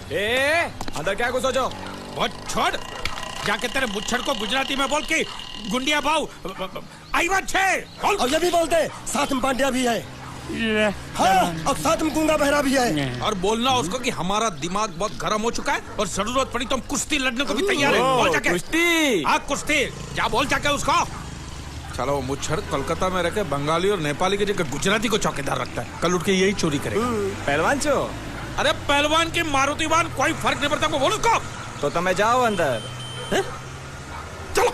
ए, अंदर क्या कुछ सोचो? बहुत छोड़, जाके तेरे मुच्छड़ को गुजराती में बोल के गुंडिया भाव आईवा छे बोल। और ये भी बोलते साथ में पांड्या भी है। हाँ, और साथ में गूंगा बहरा भी है। और बोलना उसको कि हमारा दिमाग बहुत गर्म हो चुका है और जरूरत पड़ी तो हम कुश्ती लड़ने को भी तैयार है। बोल जाके कुश्ती। हाँ कुश्ती, जा बोल जाके उसको। चलो वो मुच्छड़ कोलकाता में रहकर बंगाली और नेपाली की जगह गुजराती को चौकीदार रखता है, कल उठ के यही चोरी करेगा। पहलवान छो? अरे पहलवान की मारुतिवान कोई फर्क नहीं पड़ता, बोल उसको। तो તમે જાઓ અંદર। चलो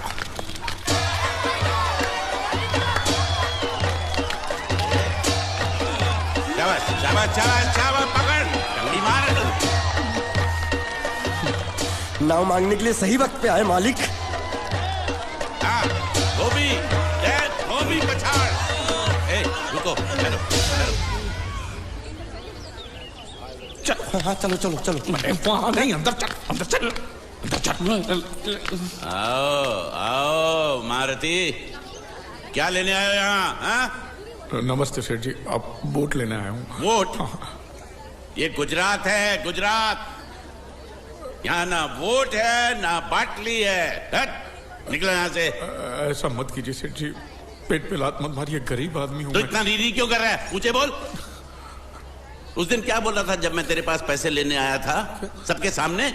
शाबाश शाबाश शाबाश शाबाश, पकड़ जल्दी मार। नाव मांगने के लिए सही वक्त पे आए मालिक। हाँ, धोबी पछाड़। ए, रुको, चलो, चलो। हाँ चलो चलो चलो। वहाँ नहीं, अंदर चल, अंदर चल, अंदर चल। आओ आओ मारुति, क्या लेने आए हो यहाँ? हाँ? नमस्ते सेठ जी, आप वोट लेने आया हूँ। वोट? ये गुजरात है, गुजरात। यहाँ ना वोट है ना बाटली है। हट, निकलो यहाँ से। ऐसा मत कीजिए सेठ जी, पेट पे लात मत मारिए, गरीब आदमी हूँ तो मैं। इतना रीरी क्यों कर रहा है? पूछे बोल। उस दिन क्या बोल रहा था जब मैं तेरे पास पैसे लेने आया था सबके सामने?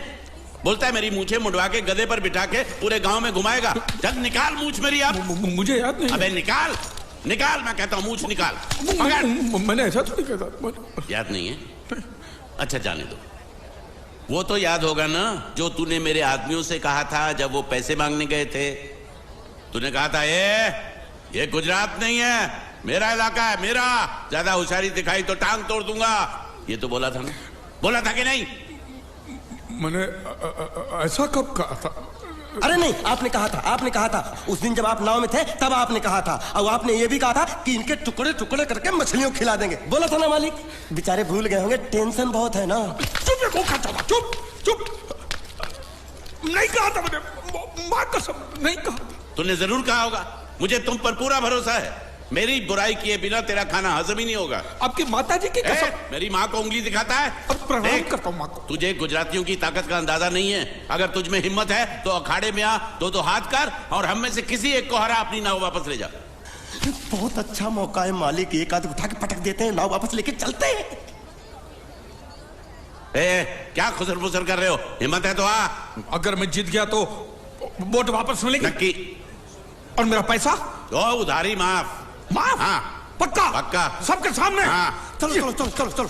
बोलता है मेरी मूछें मुंडवा के गधे पर बिठा के पूरे गांव में घुमाएगा। चल निकाल मूछ मेरी अब। मुझे याद नहीं। अबे निकाल निकाल, मैं कहता हूँ मूछ निकाल। मैंने ऐसा थोड़ी कहता। याद नहीं है? अच्छा जाने दो। वो तो याद होगा ना जो तूने मेरे आदमियों से कहा था जब वो पैसे मांगने गए थे। तूने कहा था ये गुजरात नहीं है, मेरा इलाका है, मेरा। ज्यादा होशियारी दिखाई तो टांग तोड़ दूंगा। ये तो बोला था ना? बोला था कि नहीं? मैंने ऐसा कब कहा था? अरे नहीं, आपने कहा था, आपने कहा था। उस दिन जब आप नाव में थे तब आपने कहा था। और आपने ये भी कहा था कि इनके टुकड़े टुकड़े करके मछलियों खिला देंगे। बोला था ना मालिक? बेचारे भूल गए होंगे, टेंशन बहुत है ना। चुप चुप। नहीं कहा था मैंने, मां कसम नहीं कहा। तूने जरूर कहा होगा। मुझे तुम पर पूरा भरोसा है। मेरी बुराई किए बिना तेरा खाना हजम ही नहीं होगा। आपकी माता जी की कसम। मेरी माँ को उंगली दिखाता है। प्रणाम करता हूँ माँ को। तुझे गुजरातियों की ताकत का अंदाजा नहीं है। अगर तुझ में हिम्मत है तो अखाड़े में आ, दो हाथ कर और हम में से किसी एक को हरा अपनी नाव वापस ले जा। बहुत अच्छा मौका है मालिक, एक आध उठा के पटक देते हैं, नाव वापस लेके चलते हैं। क्या खुसर फुसर कर रहे हो? हिम्मत है तो आ। अगर मैं जीत गया तो वोट वापस मिलेगी? नक्की। और मेरा पैसा? तो उधारी माफ। माफ? हाँ पक्का? पक्का, सबके सामने? हाँ। चलो चलो चलो चलो चलो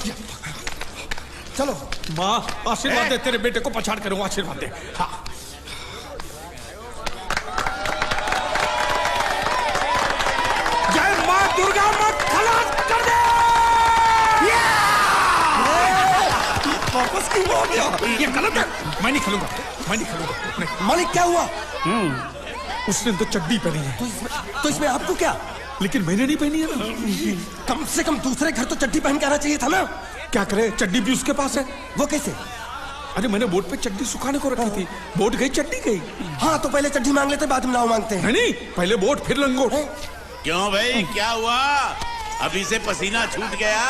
चलो। माँ आशीर्वाद दे, तेरे बेटे को पछाड़ करूंगा, आशीर्वाद दे। हाँ। जय माँ दुर्गा, मत खलास कर दे। वापस क्यों हो गया? ये गलत है, मैं नहीं खेलूंगा, मैं नहीं खेलूंगा। नहीं। मालिक क्या हुआ? उसने तो चड्डी पहनी है। तो इसमें आपको क्या? लेकिन मैंने नहीं पहनी है ना। कम से कम दूसरे घर तो चड्डी पहन के आना चाहिए था ना। क्या करे, चड्डी भी उसके पास है। वो कैसे? अरे मैंने बोट पे चड्डी सुखाने को रखी थी, बोट गई चड्डी गई। हाँ तो पहले चड्डी मांग लेते, बाद में नाव मांगते हैं। नहीं, पहले बोट फिर लंगोट। क्यों भाई, क्या हुआ? अभी से पसीना छूट गया?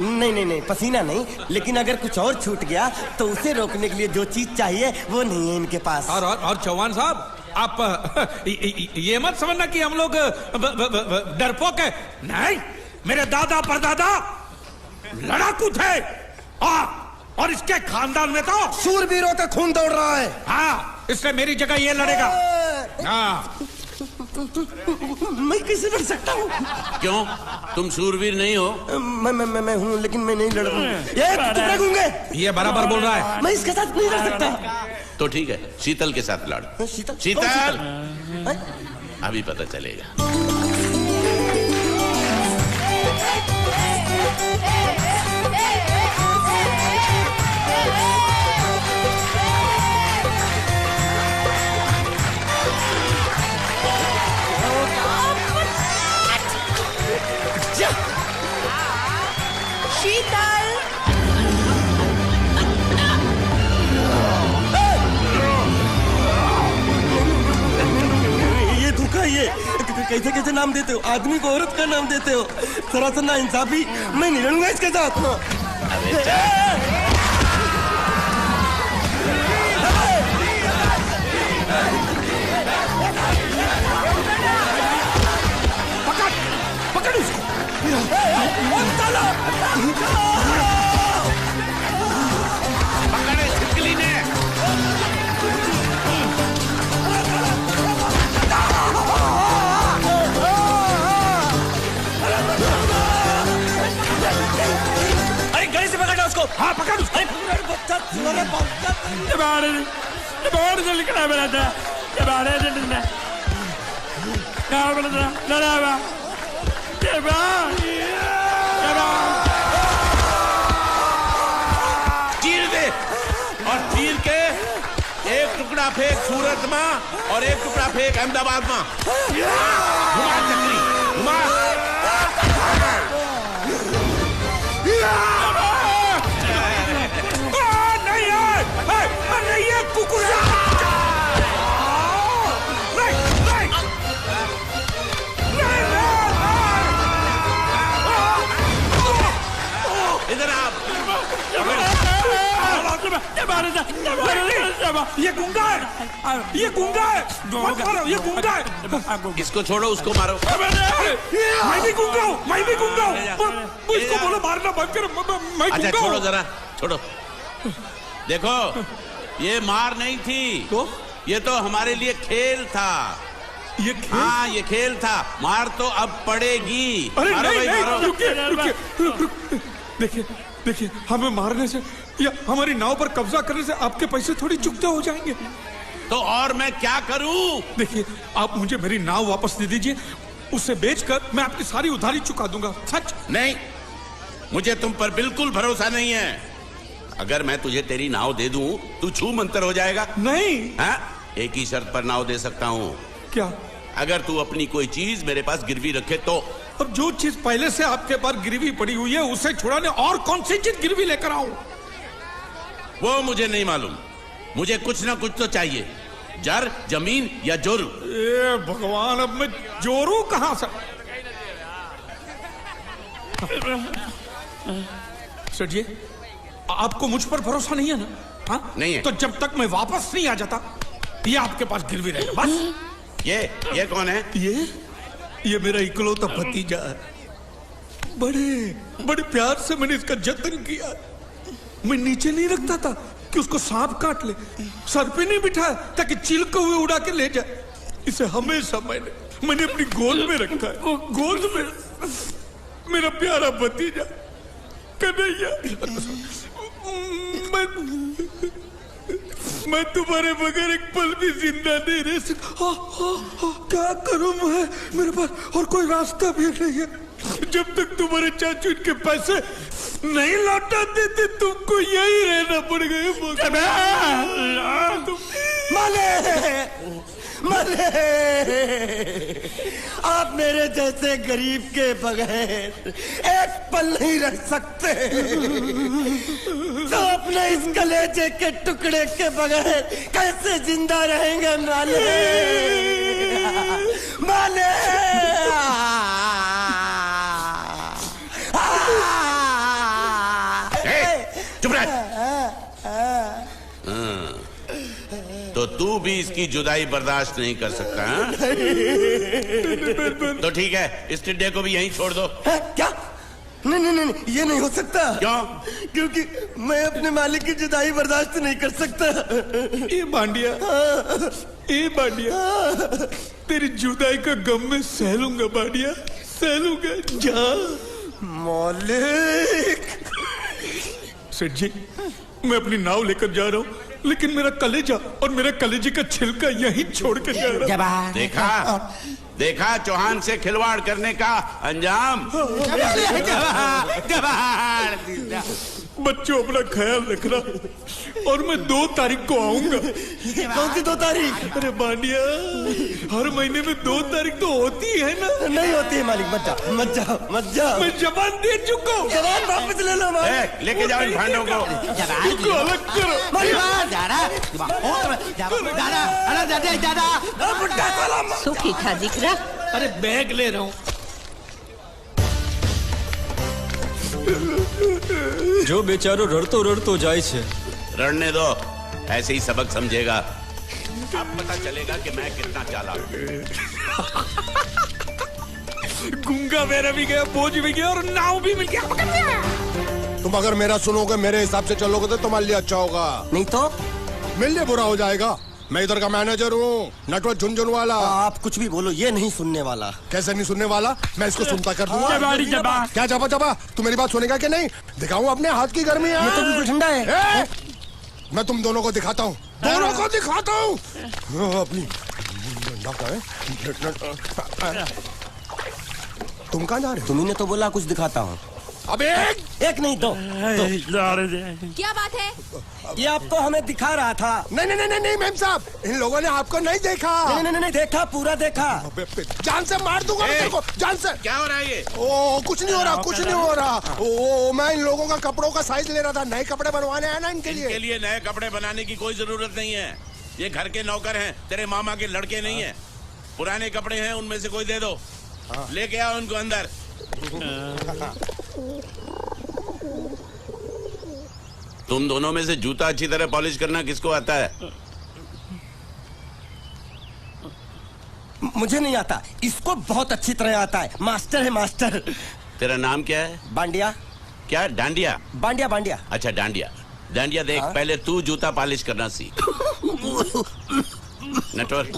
नहीं नहीं नहीं, पसीना नहीं, लेकिन अगर कुछ और छूट गया तो उसे रोकने के लिए जो चीज चाहिए वो नहीं है इनके पास। और चौहान साहब, आप ये मत समझना कि हम लोग डरपोक है। नहीं, मेरे दादा परदादा लड़ाकू थे और इसके खानदान में तो शूरवीरों का खून दौड़ रहा है। हाँ, इसलिए मेरी जगह ये लड़ेगा। हाँ। मैं कैसे लड़ सकता हूँ? क्यों, तुम शूरवीर नहीं हो? मैं हूँ, लेकिन मैं नहीं लड़ रहा हूँ। ये बराबर बोल रहा है। मैं इसके साथ नहीं लड़ सकता। तो ठीक है, शीतल के साथ लड़। शीतल? शीतल, अभी पता चलेगा। शीतल, ये धोखा, ये कैसे कैसे नाम देते हो? आदमी को औरत का नाम देते हो, सरासर ना इंसाफी। मैं नहीं लड़ूंगा इसके साथ। बाहर से निकला मेरा था ये बाहर से निकला क्या बोला था लड़ा बा ये बा चीर दे और चीर के एक टुकड़ा फेंक सूरत में और एक टुकड़ा फेंक अहमदाबाद में। घुमा चक्री घुमा। नहीं ये कुकुर इधर आप ये गुंगा है ये गुंगा है मत मारो ये गुंगा है इसको छोड़ो उसको मारो। मैं भी गुंगा हूँ मैं भी गुंगा हूँ इसको बोलो मारना बंद करो मैं अच्छा गुंगा छोड़ो हूँ। जरा छोड़ो। देखो ये मार नहीं थी तो ये तो हमारे लिए खेल था। ये खेल हाँ ये खेल था। मार तो अब पड़ेगी। अरे मारो नहीं भाई, नहीं मारो। रुकिए देखिए देखिए हमें मारने से या हमारी नाव पर कब्जा करने से आपके पैसे थोड़ी चुकते हो जाएंगे। तो और मैं क्या करूं? देखिए आप मुझे मेरी नाव वापस दे दीजिए उसे बेचकर मैं आपकी सारी उधारी चुका दूंगा। सच नहीं मुझे तुम पर बिल्कुल भरोसा नहीं है। अगर मैं तुझे तेरी नाव दे दूं तू छू मंतर हो जाएगा। नहीं हाँ? एक ही शर्त पर नाव दे सकता हूँ। क्या अगर तू अपनी कोई चीज मेरे पास गिरवी रखे तो। अब जो चीज पहले से आपके पास गिरवी पड़ी हुई है उसे छुड़ाने और कौन सी चीज गिरवी लेकर आऊं? वो मुझे नहीं मालूम। मुझे कुछ ना कुछ तो चाहिए। जर जमीन या जोरू। ए भगवान अब मैं जोरू कहां से? सर जी आपको मुझ पर भरोसा नहीं है ना? हाँ नहीं है। तो जब तक मैं वापस नहीं आ जाता ये आपके पास गिरवी रहेगा बस। ये कौन है? ये मेरा इकलौता भतीजा है। बड़े बड़े प्यार से मैंने इसका जतन किया। मैं नीचे नहीं रखता था कि उसको सांप काट ले। सर पे नहीं बिठाया ताकि चील को हुए उड़ा के ले जाए। इसे हमेशा मैंने अपनी गोद में रखा है। गोद में मेरा प्यारा भतीजा कन्हैया। मैं तुम्हारे बगैर एक पल भी जिंदा नहीं रह सकता। क्या करूं मैं? मेरे पास और कोई रास्ता भी नहीं है। जब तक तुम्हारे चाचू इनके पैसे नहीं लौटा देते तुमको यही रहना पड़ेगा। माले माले आप मेरे जैसे गरीब के बगैर एक पल नहीं रह सकते। तो अपने इस कलेजे के टुकड़े के बगैर कैसे जिंदा रहेंगे माले? माले चुप रह। तो तू भी इसकी जुदाई बर्दाश्त नहीं कर सकता हाँ? तो ठीक है इस टिड्डे को भी यहीं छोड़ दो। क्या? नहीं नहीं नहीं ये नहीं हो सकता। क्यों? क्योंकि मैं अपने मालिक की जुदाई बर्दाश्त नहीं कर सकता। ये बांडिया तेरी जुदाई का गम में सह लूंगा बांडिया सह लूंगा। जा मालिक। सेठ जी मैं अपनी नाव लेकर जा रहा हूँ लेकिन मेरा कलेजा और मेरे कलेजे का छिलका यहीं छोड़ कर जा रहा हूँ। देखा चौहान से खिलवाड़ करने का अंजाम। बच्चों अपना ख्याल रखना और मैं 2 तारीख को आऊंगा। कौन सी 2 तारीख? अरे बांडिया हर महीने में 2 तारीख तो होती है ना? नहीं होती है मालिक। मत जाओ मत जाओ मत जाओ। मैं जबान दे चुका हूँ। जवान वापस ले लो मालिक। लेके जाओ इन भांडों को। इनको अलग करो। सुखी खा जिक्रा। अरे बैग ले रहा हूँ। जो बेचारो रड़तो रड़तो जाए छे। रड़ने दो ऐसे ही सबक समझेगा। अब पता चलेगा कि मैं कितना चालाक हूँ। गुंगा मेरा भी गया बोझ भी गया और नाव भी मिल गया। तुम अगर मेरा सुनोगे मेरे हिसाब से चलोगे तो तुम्हारे लिए अच्छा होगा। नहीं तो मेरे लिए बुरा हो जाएगा। मैं इधर का मैनेजर हूँ नटवर झुनझुन वाला। आप कुछ भी बोलो ये नहीं सुनने वाला। कैसे नहीं सुनने वाला? मैं इसको सुनता कर दूंगा। क्या जबा जबा तू मेरी बात सुनेगा कि नहीं? दिखाऊं अपने हाथ की गर्मी। ये तो बिल्कुल ठंडा है। मैं तुम दोनों को दिखाता हूँ, दोनों को दिखाता हूँ। अपनी तुम कहाँ जा रहे हो? तुम्ही ने तो बोला कुछ दिखाता हूँ। अब एक नहीं दो। क्या बात है? ये आपको हमें दिखा रहा था। नहीं नहीं नहीं नहीं मेम साहब, इन लोगों ने आपको नहीं देखा। नहीं देखा, पूरा देखा। जान से मार दूंगा मैं तेरे को, जान से। क्या हो रहा है ये? ओ कुछ नहीं हो रहा, कुछ नहीं हो रहा। ओ मैं इन लोगों का कपड़ों का साइज ले रहा था, नए कपड़े बनवाने आया ना इनके लिए। इनके लिए नए कपड़े बनाने की कोई जरूरत नहीं है। ये घर के नौकर हैं, तेरे मामा के लड़के नहीं है। पुराने कपड़े हैं, उनमें से कोई दे दो। लेके आओ उनको अंदर। तुम दोनों में से जूता अच्छी तरह पॉलिश करना किसको आता है? मुझे नहीं आता, इसको बहुत अच्छी तरह आता है। मास्टर है मास्टर। तेरा नाम क्या है? बांडिया। क्या? डांडिया? बांडिया बांडिया। अच्छा डांडिया। डांडिया देख, पहले तू जूता पॉलिश करना सीख। नटवर,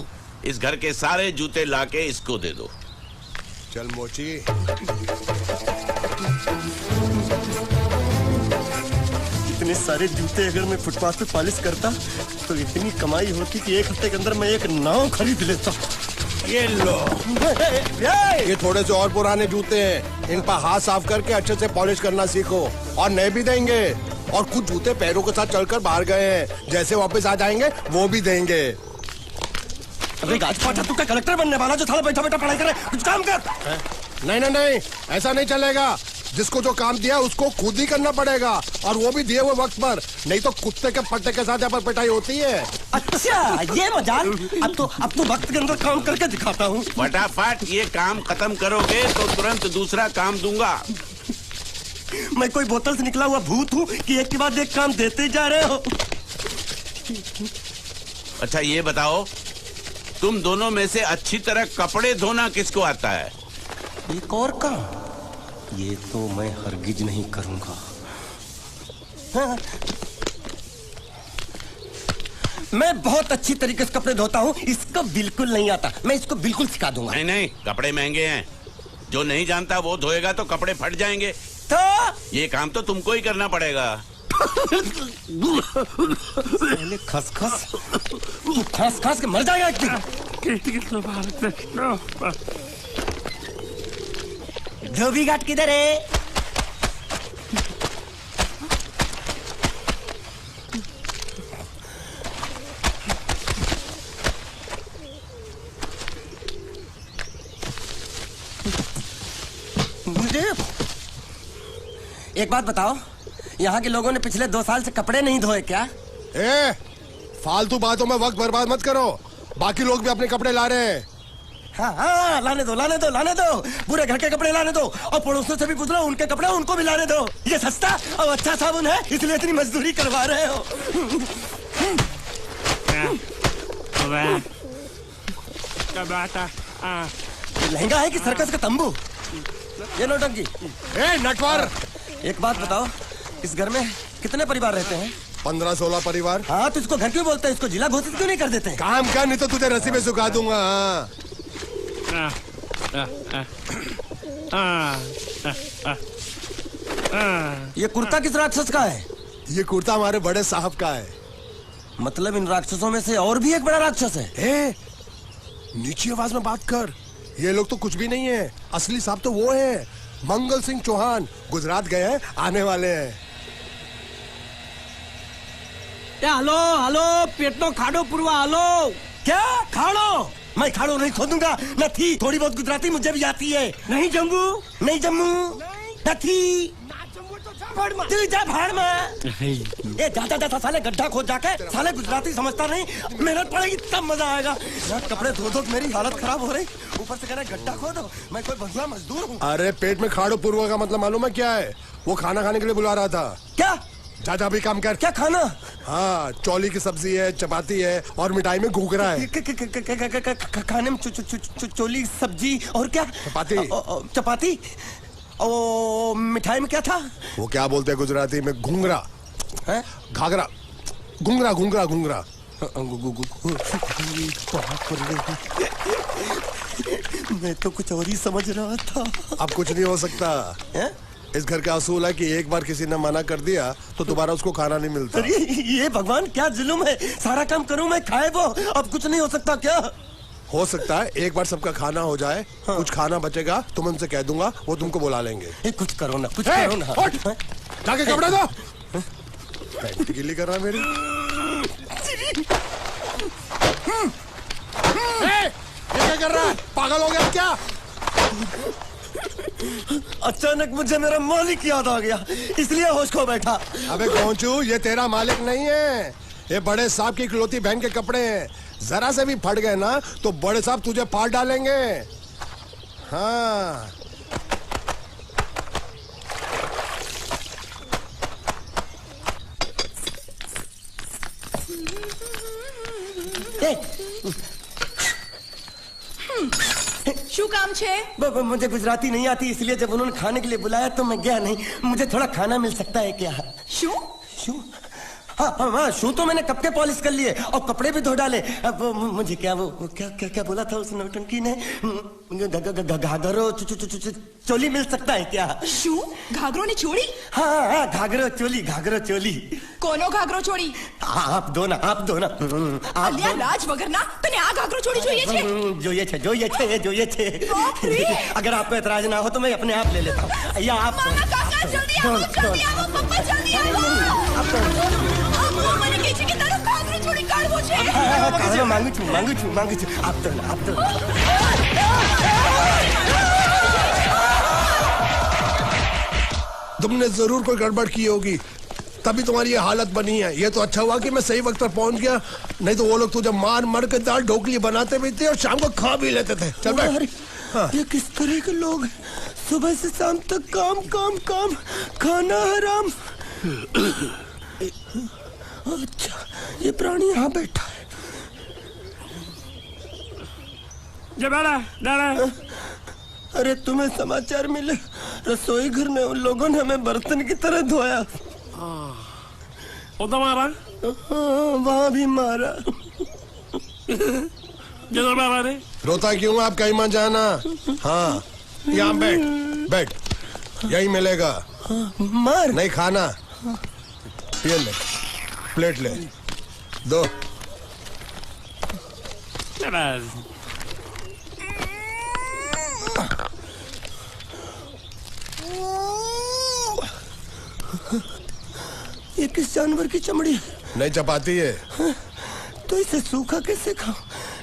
इस घर के सारे जूते लाके इसको दे दो। चल मोची। इतने सारे जूते अगर मैं फुटपाथ पे पॉलिश करता तो इतनी कमाई होती कि एक हफ्ते के अंदर मैं एक नाव खरीद लेता। ये लो, ये थोड़े से और पुराने जूते हैं, इन पर हाथ साफ करके अच्छे से पॉलिश करना सीखो। और नए भी देंगे, और कुछ जूते पैरों के साथ चलकर बाहर गए हैं, जैसे वापस आ जाएंगे वो भी देंगे। अरे गाजपाटा, तू क्या कलेक्टर बनने वाला जो साला बैठा बैठा पढ़ाई करे? कुछ काम कर। नहीं नहीं नहीं, ऐसा नहीं चलेगा। जिसको जो काम दिया उसको खुद ही करना पड़ेगा, और वो भी दिए हुए वक्त पर, नहीं तो कुत्ते के पट्टे के साथ यहाँ पर पिटाई होती है। अच्छा ये मजाल। अब तो वक्त के अंदर काम करके दिखाता हूँ। फटाफट ये काम खत्म करोगे तो तुरंत दूसरा काम दूंगा। मैं कोई बोतल से निकला हुआ भूत हूँ कि एक के बाद एक काम देते जा रहे हो? अच्छा ये बताओ, तुम दोनों में से अच्छी तरह कपड़े धोना किसको आता है? एक और काम? ये तो मैं हरगिज नहीं करूंगा। हाँ। मैं बहुत अच्छी तरीके से कपड़े धोता हूँ, इसको बिल्कुल नहीं आता। मैं इसको बिल्कुल सिखा दूंगा। नहीं नहीं, कपड़े महंगे हैं, जो नहीं जानता वो धोएगा तो कपड़े फट जाएंगे। तो ये काम तो तुमको ही करना पड़ेगा। खसखस, तू खस खस के मर जाएगा एक दिन। धोबी घाट किधर है? एक बात बताओ, यहाँ के लोगों ने पिछले 2 साल से कपड़े नहीं धोए क्या? फालतू बातों में वक्त बर्बाद मत करो, बाकी लोग भी अपने कपड़े ला रहे हैं। हाँ, लाने दो। पूरे घर के कपड़े लाने दो, और पड़ोसियों से भी पूछ लो, उनके कपड़े उनको भी लाने दो। ये सस्ता और अच्छा साबुन है, इसलिए इतनी मजदूरी करवा रहे हो। लहंगा है कि सर्कस का तंबू? ये नौटंकी। नटवर, एक बात बताओ, इस घर में कितने परिवार रहते हैं? 15-16 परिवार। हाँ, तो इसको घर क्यों बोलते हैं? इसको जिला घोषित क्यों नहीं कर देते? काम कर, नहीं तो तुझे रस्सी में सुखा दूंगा। ये कुर्ता किस राक्षस का है? ये कुर्ता हमारे बड़े साहब का है। मतलब इन राक्षसों में से और भी एक बड़ा राक्षस है? नीची आवाज में बात कर, ये लोग तो कुछ भी नहीं है। असली साहब तो वो है, मंगल सिंह चौहान, गुजरात गए हैं, आने वाले हैं। हेलो, पेट नो खाड़ो पुरवा। हेलो, क्या खाड़ो? मैं खाड़ो नहीं खोदूंगा। न थी, थोड़ी बहुत गुजराती मुझे भी आती है। नहीं जम्मू, न थी। तू जा भाड़ में। ये जाता साले गड्ढा खोद जाके, साले गुजराती समझता नहीं। मेहनत पड़ेगी तब मजा आएगा। कपड़े धो धो मेरी हालत खराब हो रही, ऊपर से कह रहे गड्ढा खोदो। मैं कोई बंधुआ मजदूर हूँ? अरे पेट में खाड़ो पूर्व का मतलब मालूम है क्या है? वो खाना खाने के लिए बुला रहा था। क्या? जा भी काम कर। क्या खाना? हाँ, चौली की सब्जी है, चपाती है, और मिठाई में घूघरा है। खाने में चोली सब्जी और क्या? चपाती। ओ, मिठाई में क्या था? वो क्या बोलते हैं गुजराती में? घूंघरा है, घाघरा, घूंघरा। मैं तो कुछ और ही समझ रहा था। अब कुछ नहीं हो सकता है? इस घर का असूल है कि एक बार किसी ने मना कर दिया तो दोबारा उसको खाना नहीं मिलता। अरे ये भगवान क्या जुल्म है, सारा काम करूं मैं, खाए वो, अब कुछ नहीं हो सकता क्या? हो सकता है एक बार सबका खाना हो जाए, हाँ। कुछ खाना बचेगा तो मैं उनसे कह दूंगा, वो तुमको बुला लेंगे। कुछ करो ना, कुछ करो ना। जाके कपड़े दो। पैंट गीली कर रहा है मेरी। ये क्या कर रहा है, पागल हो गया क्या? अचानक मुझे मेरा मालिक याद आ गया, इसलिए होश खो बैठा। अबे गोंचू, ये तेरा मालिक नहीं है, ये बड़े साहब की इकलौती बहन के कपड़े हैं। जरा से भी फट गए ना तो बड़े साहब तुझे पार डालेंगे। हाँ શું કામ છે? मुझे गुजराती नहीं आती, इसलिए जब उन्होंने खाने के लिए बुलाया तो मैं गया नहीं। मुझे थोड़ा खाना मिल सकता है क्या? શું? शू? हाँ, शू तो मैंने कब के पॉलिश कर लिए और कपड़े भी धो डाले। अब मुझे क्या वो क्या क्या क्या बोला था उस नौटंकी ने? घाघरो चोली मिल सकता है क्या? શું? ઘાઘરો ને ચોળી? हाँ, घाघरो चोली। કોનો ઘાઘરો ચોળી? आप दो ना, आप दो ना। અલ્યા લાજ વગરના તને આ ઘાઘરો ચોળી જોઈએ છે? જોઈએ છે। अगर आपको एतराज ना हो तो मैं अपने आप ले लेता हूँ। या आप મારા કાકા જલ્દી આવો, પપ્પા જલ્દી આવો। અમ્મા મને કહે છે કે તારો ઘાઘરો ચોળી કાઢવો છે। मांगू छू। आप दो ना। तुमने जरूर कोई गड़बड़ की होगी, तभी तुम्हारी ये हालत बनी है। ये तो अच्छा हुआ कि मैं सही वक्त पर पहुंच गया, नहीं तो वो लोग तुझे मार के दाल ढोकली बनाते भी थे और शाम को खा भी लेते थे। चल बैठ। हाँ। ये किस तरह के लोग हैं? सुबह से शाम तक काम, खाना हराम। अच्छा, ये प्राणी यहाँ बैठा है। अरे तुम्हें समाचार मिले? रसोई घर में उन लोगों ने हमें बर्तन की तरह धोया। मारा? वहाँ भी मारा। रोता क्यों? आप कहीं मत जाना। हाँ, यहाँ बैठ, यही मिलेगा। मार नहीं खाना, ये ले, प्लेट ले, दो। ये किस जानवर की चमड़ी है? नहीं चपाती है। तो इसे सूखा कैसे खाऊं?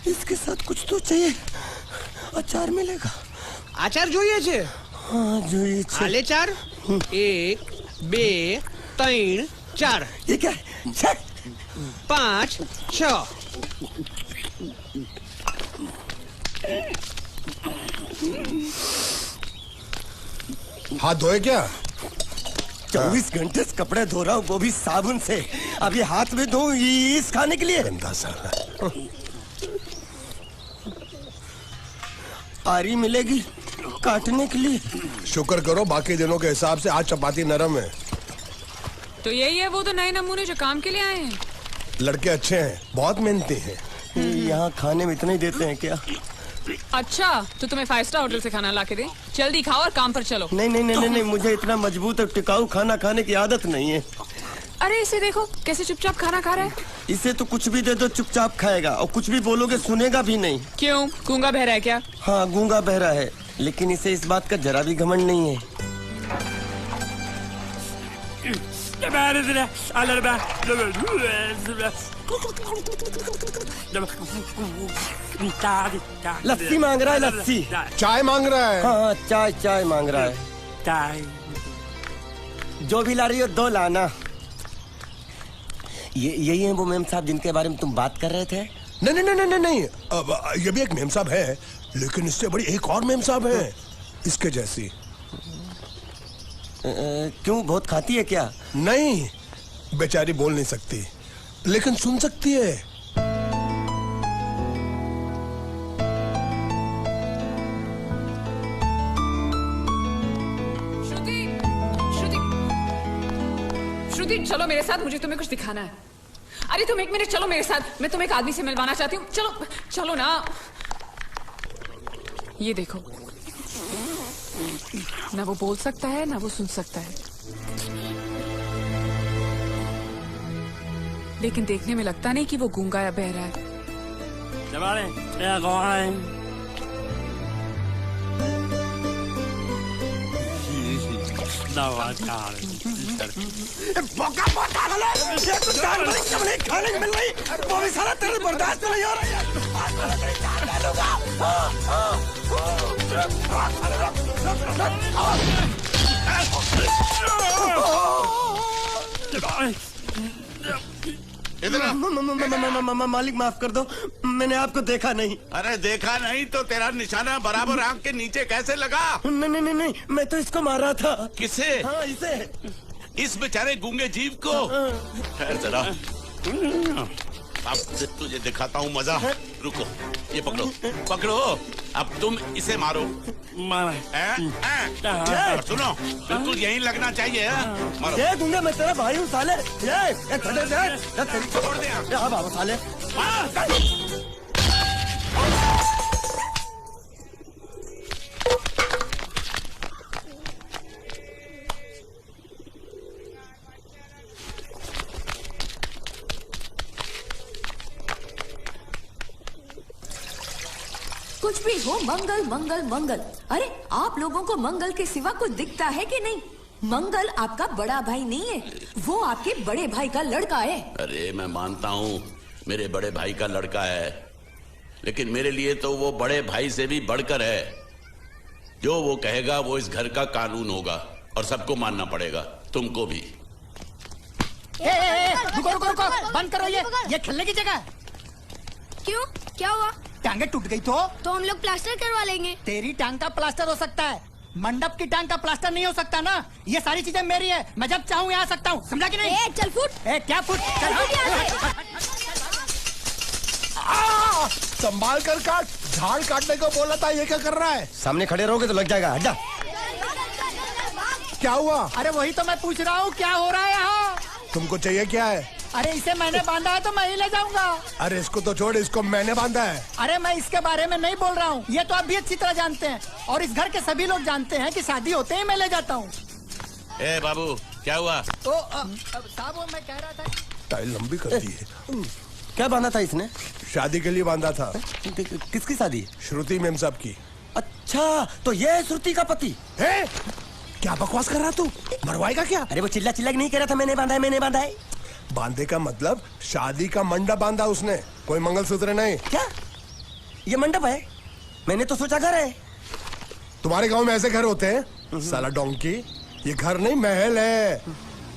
इसके साथ कुछ तो चाहिए। अचार मिलेगा? आचार જોઈએ છે? हाँ જોઈએ છે। आले चार? 1 2 3 4। ये क्या है? 5 6। हाथ धोए क्या? 24 घंटे से कपड़े धो रहा हूँ, वो भी साबुन से। अब ये हाथ में धो इस खाने के लिए? गंदा साला। आरी मिलेगी काटने के लिए? शुक्र करो बाकी दिनों के हिसाब से आज चपाती नरम है। तो यही है वो तो नए नमूने जो काम के लिए आए हैं। लड़के अच्छे हैं, बहुत मेहनती हैं। यहाँ खाने में इतना ही देते हैं क्या? अच्छा, तो तुम्हें 5 स्टार होटल से खाना ला के दे? जल्दी खाओ और काम पर चलो। नहीं, मुझे इतना मजबूत और टिकाऊ खाना खाने की आदत नहीं है। अरे इसे देखो कैसे चुपचाप खाना खा रहा है। इसे तो कुछ भी दे दो चुपचाप खाएगा, और कुछ भी बोलोगे सुनेगा भी नहीं। क्यों, गूंगा बहरा है क्या? हाँ, गूंगा बहरा है, लेकिन इसे इस बात का जरा भी घमंड नहीं है। लस्सी मांग रहा है, लस्सी। चाय मांग रहा है। हाँ, चाय मांग रहा है। जो भी ला रही हो 2 लाना। यही है वो मेम साहब जिनके बारे में तुम बात कर रहे थे? नहीं। अब ये भी एक मेम साहब है, लेकिन इससे बड़ी एक और मेम साहब है, इसके जैसी। क्यों, बहुत खाती है क्या? नहीं, बेचारी बोल नहीं सकती, लेकिन सुन सकती है। श्रुति, चलो मेरे साथ, मुझे तुम्हें कुछ दिखाना है। अरे तुम 1 मिनट चलो मेरे साथ, मैं तुम्हें एक आदमी से मिलवाना चाहती हूँ। चलो ना। ये देखो। ना वो बोल सकता है ना वो सुन सकता है, लेकिन देखने में लगता नहीं कि वो गूंगा या बहरा है। खाने को मिल रही वो भी साला तेरे बर्दाश्त नहीं हो रही मालिक माफ कर दो, मैंने आपको देखा नहीं। अरे देखा नहीं तो तेरा निशाना बराबर आंख के नीचे कैसे लगा? नहीं, मैं तो इसको मारा था। किसे? हाँ, इसे। इस बेचारे गूंगे जीव को? ठहर जरा, अब तुझे दिखाता हूँ मजा। रुको, ये पकड़ो पकड़ो, अब तुम इसे मारो। सुनो, बिल्कुल यहीं लगना चाहिए। मारो। ये गूंगा, मैं तेरा भाई हूँ साले। ये छोड़ दे। हाँ बाबू साले। कुछ भी हो, मंगल मंगल मंगल। अरे आप लोगों को मंगल के सिवा कुछ दिखता है कि नहीं? मंगल आपका बड़ा भाई नहीं है, वो आपके बड़े भाई का लड़का है। अरे मैं मानता हूँ मेरे बड़े भाई का लड़का है, लेकिन मेरे लिए तो वो बड़े भाई से भी बढ़कर है। जो वो कहेगा वो इस घर का कानून होगा और सबको मानना पड़ेगा, तुमको भी। रुको रुको रुको, बंद करो ये खेलने की जगह। क्यों, क्या हुआ? टांगे टूट गई तो हम लोग प्लास्टर करवा लेंगे। तेरी टांग का प्लास्टर हो सकता है, मंडप की टांग का प्लास्टर नहीं हो सकता ना। ये सारी चीजें मेरी है, मैं जब चाहूँ यहाँ आ सकता हूँ, समझा कि नहीं? चल फुट। क्या फुट? संभाल कर काट, झाड़ काटने को बोला था, ये क्या कर रहा है? सामने खड़े रहोगे तो लग जाएगा। हट जा। क्या हुआ? अरे वही तो मैं पूछ रहा हूँ, क्या हो रहा है यहाँ? तुमको चाहिए क्या है? अरे इसे मैंने बांधा है तो मैं ही ले जाऊंगा। अरे इसको तो छोड़, इसको मैंने बांधा है। अरे मैं इसके बारे में नहीं बोल रहा हूँ, ये तो आप भी अच्छी तरह जानते हैं और इस घर के सभी लोग जानते हैं कि शादी होते ही मैं ले जाता हूँ। ए बाबू, क्या हुआ? तो साहब मैं कह रहा था, टाइल लंबी कर दी है। क्या बांधा था इसने? शादी के लिए बांधा था। किसकी शादी? श्रुति मेम साहब की। अच्छा, तो ये है श्रुति का पति? है? क्या बकवास कर रहा तू? मरवाएगा क्या? अरे वो चिल्ला चिल्ला नहीं कह रहा था मैंने बांधा है, मैंने बांधा है। बांधे का मतलब शादी का मंडप बांधा उसने, कोई मंगलसूत्र नहीं। क्या ये मंडप है? मैंने तो सोचा घर है। तुम्हारे गांव में ऐसे घर होते हैं साला डोंकी? ये घर नहीं, महल है।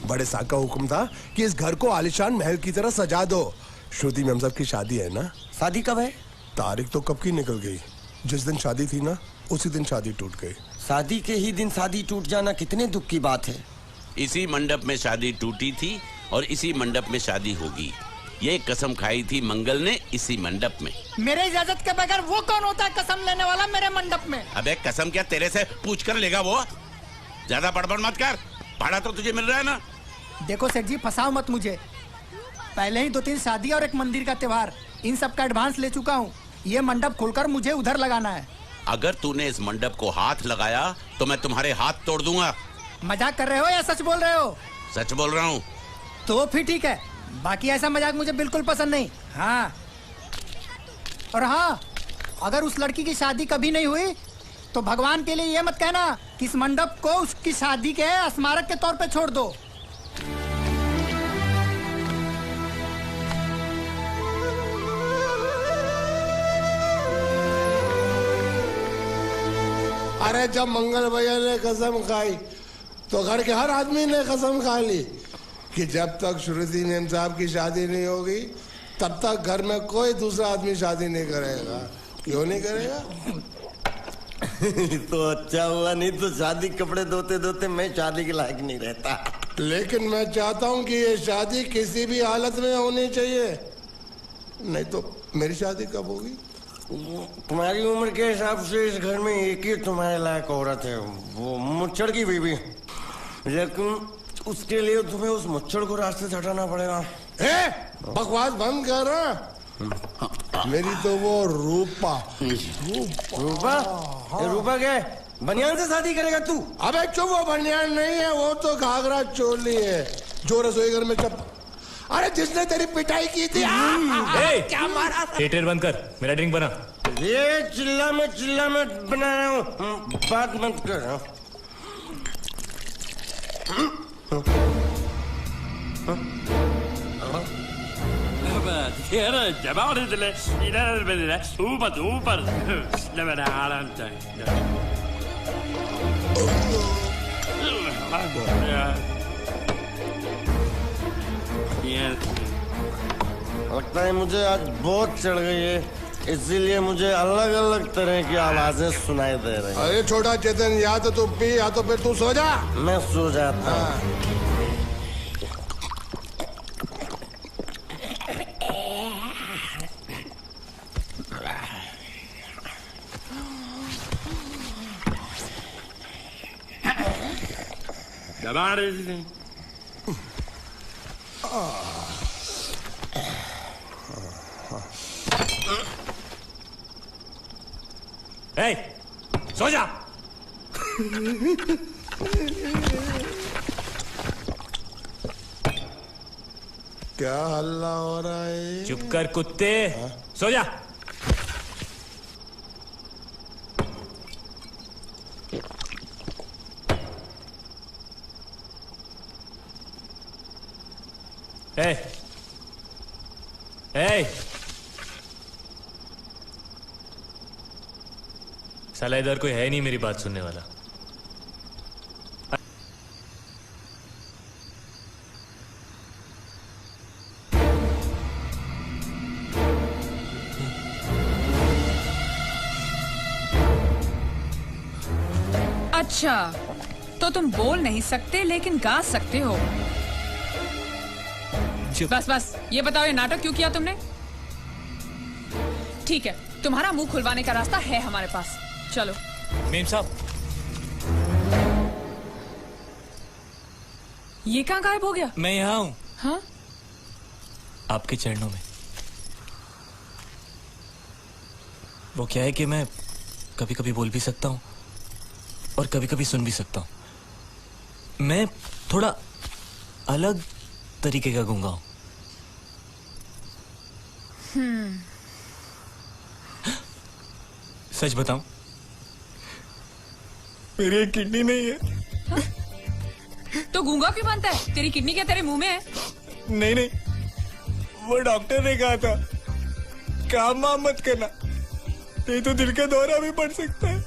बड़े साहब का हुक्म था कि इस घर को आलीशान महल की तरह सजा दो। श्रुति मेम साहब की शादी है ना? शादी कब है? तारीख तो कब की निकल गई। जिस दिन शादी थी ना, उसी दिन शादी टूट गई। शादी के ही दिन शादी टूट जाना कितने दुख की बात है। इसी मंडप में शादी टूटी थी और इसी मंडप में शादी होगी। ये कसम खाई थी मंगल ने इसी मंडप में। मेरे इजाजत के बगैर वो कौन होता है कसम लेने वाला मेरे मंडप में? अबे कसम क्या तेरे से पूछ कर लेगा वो? ज्यादा बड़बड़ मत कर, भाड़ा तो तुझे मिल रहा है ना। देखो सेठ जी, फंसाओ मत मुझे। पहले ही 2-3 शादी और एक मंदिर का त्योहार, इन सब का एडवांस ले चुका हूँ। ये मंडप खोलकर मुझे उधर लगाना है। अगर तूने इस मंडप को हाथ लगाया तो मैं तुम्हारे हाथ तोड़ दूंगा। मजाक कर रहे हो या सच बोल रहे हो? सच बोल रहा हूँ। तो फिर ठीक है, बाकी ऐसा मजाक मुझे बिल्कुल पसंद नहीं। हाँ, और हाँ, अगर उस लड़की की शादी कभी नहीं हुई तो भगवान के लिए ये मत कहना कि इस मंडप को उसकी शादी के स्मारक के तौर पे छोड़ दो। अरे जब मंगल भैया ने कसम खाई तो घर के हर आदमी ने कसम खा ली कि जब तक श्रुति मेम साहब की शादी नहीं होगी तब तक घर में कोई दूसरा आदमी शादी नहीं करेगा। क्यों नहीं करेगा? तो अच्छा हुआ, नहीं तो शादी कपड़े धोते धोते मैं शादी के लायक नहीं रहता। लेकिन मैं चाहता हूँ कि ये शादी किसी भी हालत में होनी चाहिए, नहीं तो मेरी शादी कब होगी? तुम्हारी उम्र के हिसाब से इस घर में एक ही तुम्हारे लायक औरत है, वो मुच्छड़ की बीवी। लेकिन उसके लिए तुम्हें उस मुच्छड़ को रास्ते से हटाना पड़ेगा। बकवास बंद कर रहा। मेरी तो वो रूपा। रूपा? रूपा क्या? बनियान से शादी करेगा तू? अबे चुप, वो बनियान नहीं है, वो तो घाघरा चोली है जो रसोई घर में अरे जिसने तेरी पिटाई की थी। क्या मारा? थिएटर बंद कर, मेरा ड्रिंक बना। ये चिल्ला में बना रहा हूँ, बात मत कर। लगता है मुझे आज बहुत चढ़ गई है, इसीलिए मुझे अलग अलग तरह की आवाजें सुनाई दे रही हैं। अरे छोटा चेतन, या तो तू पी या तो फिर तू सो जा। मैं सो जाता हूँ। सो जा। क्या हल्ला हो रहा है? चुप कर कुत्ते, सो जा। ए, ए, साला इधर कोई है नहीं मेरी बात सुनने वाला। अच्छा, तो तुम बोल नहीं सकते लेकिन गा सकते हो। बस ये बताओ, ये नाटक क्यों किया तुमने? ठीक है, तुम्हारा मुंह खुलवाने का रास्ता है हमारे पास, चलो। मेम साहब, ये कहाँ गायब हो गया? मैं यहाँ हूँ। हाँ? आपके चरणों में। वो क्या है कि मैं कभी कभी बोल भी सकता हूँ और कभी कभी सुन भी सकता हूँ। मैं थोड़ा अलग तरीके का गूंगा हूँ। सच बताऊं, मेरी एक किडनी नहीं है। हाँ? तो गूंगा क्यों बनता है? तेरी किडनी क्या तेरे मुंह में है? नहीं, वो डॉक्टर ने कहा था काम वाम मत करना, नहीं तो दिल का दौरा भी पड़ सकता है।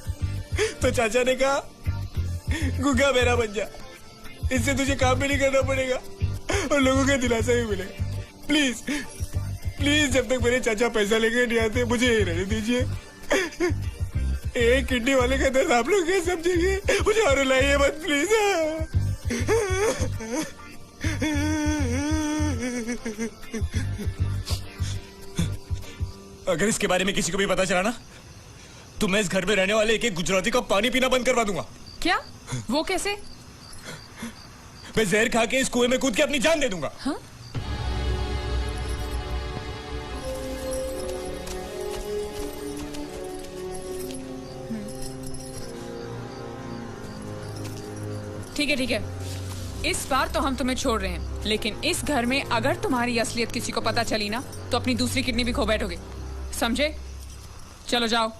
तो चाचा ने कहा गूंगा मेरा बन जा, इससे तुझे काम भी नहीं करना पड़ेगा और लोगों का दिलासा भी मिलेगा। प्लीज प्लीज, जब तक मेरे चाचा पैसा लेके नहीं आते मुझे यही रहने दीजिए। एक किडनी वाले का दर्द आप लोग कैसे समझेंगे? मुझे और रुलाइए मत प्लीज। अगर इसके बारे में किसी को भी पता चला ना, तो मैं इस घर में रहने वाले एक गुजराती का पानी पीना बंद करवा दूंगा। क्या? वो कैसे? मैं जहर खा के इस कुएं में कूद के अपनी जान दे दूंगा। हाँ? ठीक है, इस बार तो हम तुम्हें छोड़ रहे हैं, लेकिन इस घर में अगर तुम्हारी असलियत किसी को पता चली ना, तो अपनी दूसरी किडनी भी खो बैठोगे, समझे? चलो जाओ।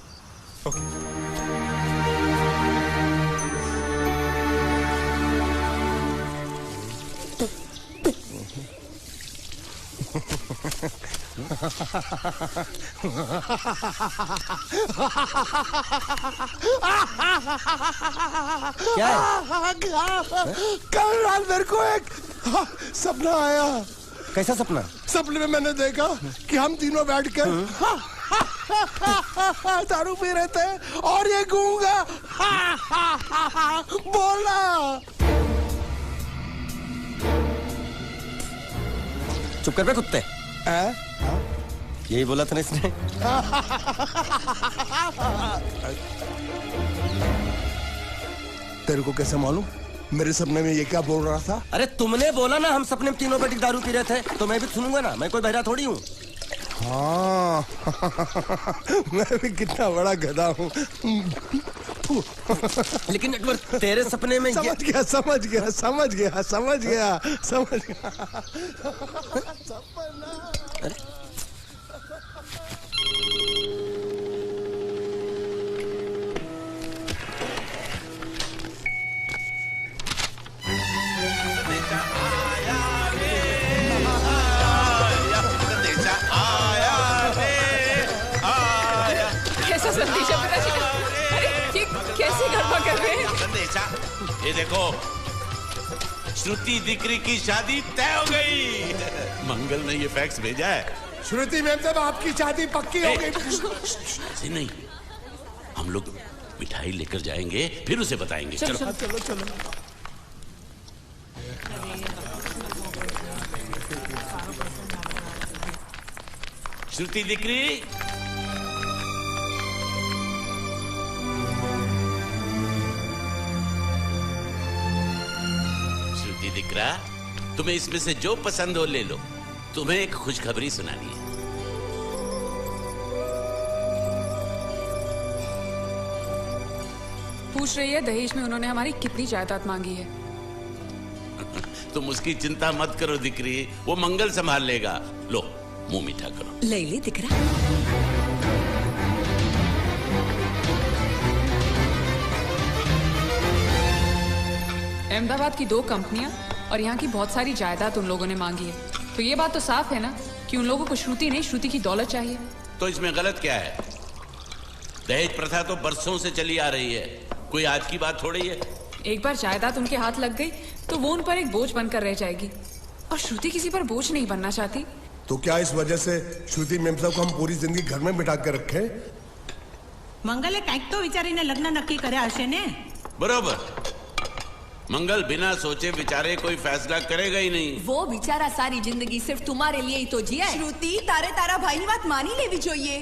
क्या है? कल रात मेरे को एक सपना आया। कैसा सपना? सपने में मैंने देखा कि हम तीनों बैठकर दारू पी रहे थे और ये गूंगा बोला। चुप कर बे कुत्ते। यही बोला था ना इसने। तेरे को कैसे मालूम मेरे सपने में ये क्या बोल रहा था? अरे तुमने बोला ना हम सपने में तीनों बैठ दारू पी रहे थे, तो मैं भी सुनूंगा ना, मैं कोई बहरा थोड़ी हूँ। हाँ मैं भी कितना बड़ा गधा हूँ। लेकिन नेटवर्क तेरे सपने में ये समझ गया कैसा संदेशा पिताजी का? अरे ये कैसे गरबा कर रहे हैं? संदेशा, ये देखो, श्रुति दिकरी की शादी तय हो गई। मंगल ने ये फैक्स भेजा है। श्रुति मैम साहब आपकी शादी पक्की हो गई। ऐसे नहीं, हम लोग मिठाई लेकर जाएंगे, फिर उसे बताएंगे। चलो चलो श्रुति दिकरी, श्रुति दिकरा, तुम्हें इसमें से जो पसंद हो ले लो। तुम्हें एक खुशखबरी सुनानी है। पूछ रही है दहेज में उन्होंने हमारी कितनी जायदाद मांगी है। तुम उसकी चिंता मत करो दिकरी, वो मंगल संभाल लेगा। लो मुंह मीठा करो। ले ले दिख रहा। अहमदाबाद की 2 कंपनियां और यहाँ की बहुत सारी जायदाद उन लोगों ने मांगी है। तो ये बात तो साफ है ना कि उन लोगों को श्रुति नहीं, श्रुति की दौलत चाहिए। तो इसमें गलत क्या है? दहेज प्रथा तो बरसों से चली आ रही है, कोई आज की बात थोड़ी है। एक बार जायदाद उनके हाथ लग गई तो वो उन पर एक बोझ बनकर रह जाएगी, और श्रुति किसी पर बोझ नहीं बनना चाहती। तो क्या इस वजह से श्रुति मैम साहब को हम पूरी जिंदगी घर में बिठा के रखे? મંગલે કંઈક તો વિચારીને લગ્ન નક્કી કર્યા હશે ને? बरोबर, मंगल बिना सोचे विचारे कोई फैसला करेगा ही नहीं। वो बेचारा सारी जिंदगी सिर्फ तुम्हारे लिए ही तो जिया है। શ્રુતિ તારે તારા ભાઈની વાત માની લેવી જોઈએ।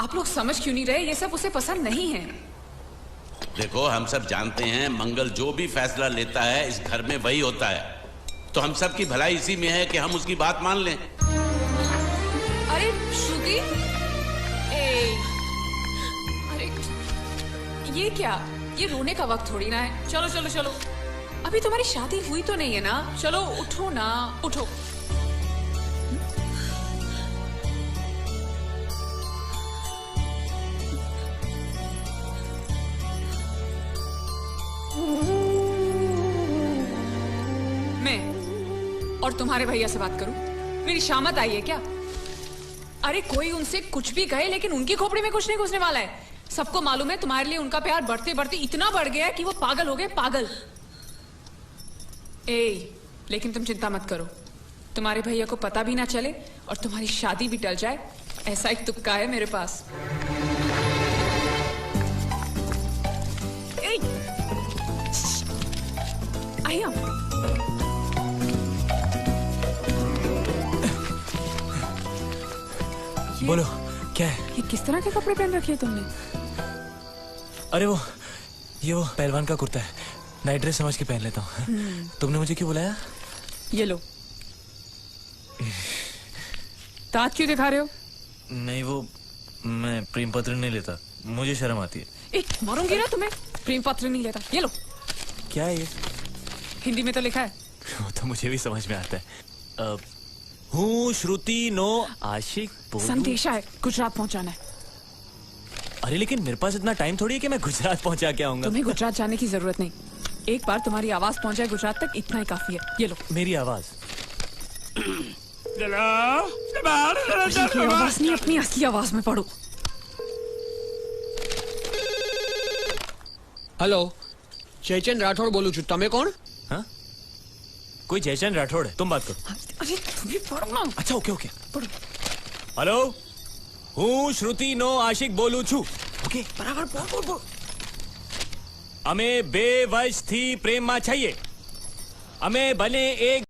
आप लोग समझ क्यों नहीं रहे? ये सब उसे पसंद नहीं है। देखो, हम सब जानते हैं मंगल जो भी फैसला लेता है इस घर में वही होता है। तो हम सब की भलाई इसी में है कि हम उसकी बात मान लें। अरे श्रुति, अरे ये क्या? ये रोने का वक्त थोड़ी ना है। चलो चलो चलो, अभी तुम्हारी शादी हुई तो नहीं है ना? चलो उठो ना, उठो। मैं और तुम्हारे भैया से बात करूं? मेरी शामत आई है क्या? अरे कोई उनसे कुछ भी कहे, लेकिन उनकी खोपड़ी में कुछ नहीं घुसने वाला है। सबको मालूम है तुम्हारे लिए उनका प्यार बढ़ते बढ़ते इतना बढ़ गया है कि वो पागल हो गए, पागल। लेकिन तुम चिंता मत करो, तुम्हारे भैया को पता भी ना चले और तुम्हारी शादी भी टल जाए, ऐसा एक तुक्का है मेरे पास। आया, बोलो क्या है? ये किस तरह के कपड़े पहन रखे हैं तुमने? अरे वो पहलवान का कुर्ता है, नाइट ड्रेस समझ के पहन लेता हूँ। तुमने मुझे क्यों बुलाया? ये लो। दांत क्यों दिखा रहे हो? नहीं, वो मैं प्रेम पत्र नहीं लेता, मुझे शर्म आती है। मारूंगी ना तुम्हें। प्रेम पत्र नहीं लेता, ये लो। क्या है ये? हिंदी में तो लिखा है। वो तो मुझे भी समझ में आता है। हूँ श्रुति नो आशिक बोलूं। संदेशा है, गुजरात पहुंचाना है। अरे लेकिन मेरे पास इतना टाइम थोड़ी है कि मैं गुजरात पहुंचा के आऊंगा। तुम्हें गुजरात जाने की जरूरत नहीं, एक बार तुम्हारी आवाज पहुंचाए गुजरात तक, इतना ही काफी है। ये लो। मेरी आवाज? आवाज नहीं, अपनी असली आवाज में पढ़ो। हेलो, जयचंद राठौड़ बोलू छू, तमे कोण? हाँ, कोई जयचंद राठौड़ है, तुम बात करो। अरे तुम्हें पढ़ो ना। अच्छा ओके ओके पढ़ो। हेलो, हूँ श्रुति नो आशिक बोलू छू। ओके बराबर बोल बोल बोल। અમે બે વર્ષથી પ્રેમમાં છીએ. અમે બને એક